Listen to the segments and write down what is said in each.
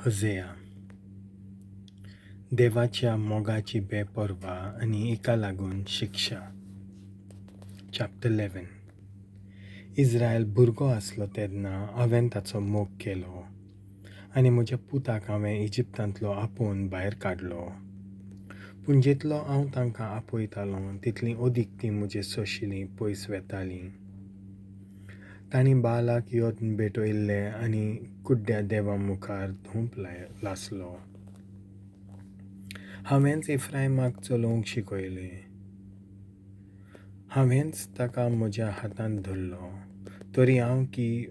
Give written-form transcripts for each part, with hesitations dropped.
होसेया देवाच्या मोगाची बेपरवा आनी एका लागून शिक्षा. चॅप्टर 11. इस्रायल भुरगो आसलो तेन्ना हांवें ताचो मोग केलो आनी म्हज्या पुताक हांवें इजिप्तांतलो आपोवन भायर काडलो. पूण जितलो हांव तांकां आपयतालो तितलीं ओदीक तीं म्हजे सोशिलीं पयस वेतालीं. तांणी बालाक योद्न भेटयल्ले आनी कुड्ड्या देवा मुखार धूप लासलो. हांवेंच इफ्रायमाक चलोवंक शिकयलें. हांवेंच ताका म्हज्या हातांत धरलो. तरी हांव की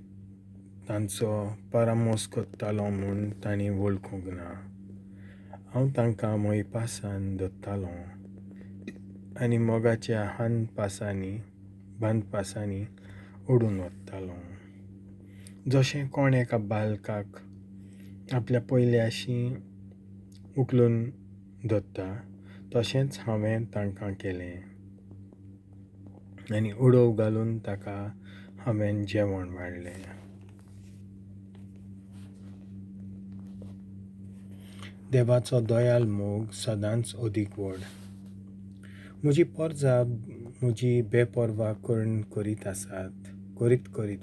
तांचो परामोस कोत्तालो म्हूण तांणी वळखूंक ना. हांव तांकां मोयपासान धरतालो आनी मोगाच्या बांदपासांनी ओडून व्हरतालो. जशें कोण एका बालकाक आपल्या पयल्याशी उखलून धरता तशेंच हांवें तांकां केलें आनी उडोव घालून ताका हांवें जेवण वाडलें. देवाचो दयाल मोग सदांच ओदीक व्हड. म्हजी पोरजां म्हजी बेपरवा करीत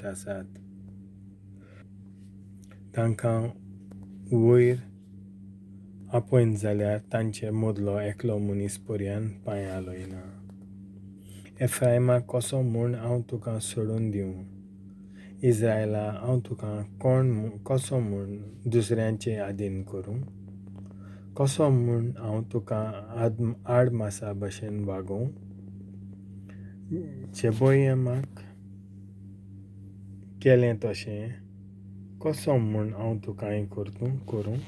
आसात. तांकां वयर आपयन जाल्यार तांचे मदलो एकलो मनीस पर्यंत पांयां आलयना. एफ्रायमाक कसो म्हूण हांव तुका सोडून दिवं? इस्रायला हांव तुका कसो म्हूण दुसऱ्यांचे आदीन करूं? कसो म्हूण हांव तुका आडमासा भशेन वागोवं? जेबोयमाक केलें तशें कसो म्हूण हांव तुकांय करूं?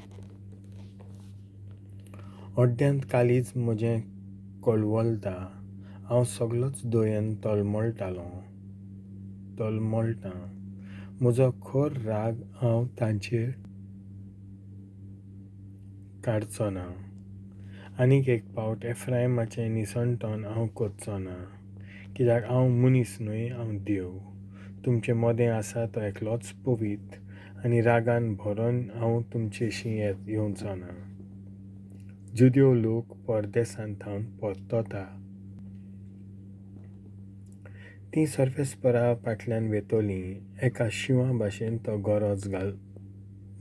ओड्ड्यांत कालीज म्हजें कळवळटा. हांव सगळोच दोयन तोलमोलतां. म्हजो खोर राग हांव तांचेर काडचो ना. आनीक एक पावट एफ्रायमाचें निसणटोन हांव कोत्चो ना. कित्याक हांव मनीस न्हय, हांव देव. तुमचे मोदें आसा तो एकलोच पवित्र आनी रागान भरोन हांव तुमचेशीं येवचो ना. जुद्यो लोक परदेसांत परतोता. तीं सोर्वेस्पोरा फाटल्यान वेतोलीं. एका शिवा भाशेन तो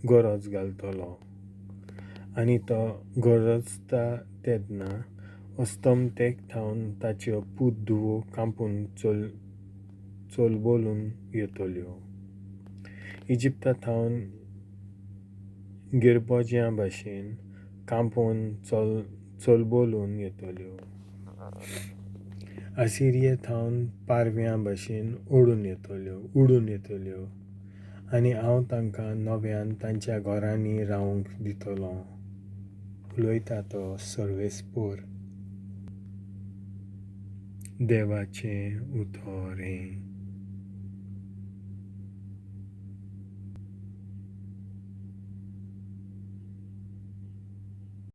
gorôz ghaltolo आनी तो gorozta tedna, ostomtek thaun tacheô put-dhuvô kampun-chollbollun ietoleô. इजिप्ता थावन गिरबोज्यां भाशेन kampun-chollbollun ietoleô. असिरिये थावन पारव्यां भाशेन उडून येतल्यो आनी हांव तांकां नव्यान तांच्या घरांनी रावंक दितलो. उलयता तो सर्वेस्पोर. देवाचें उतर हें.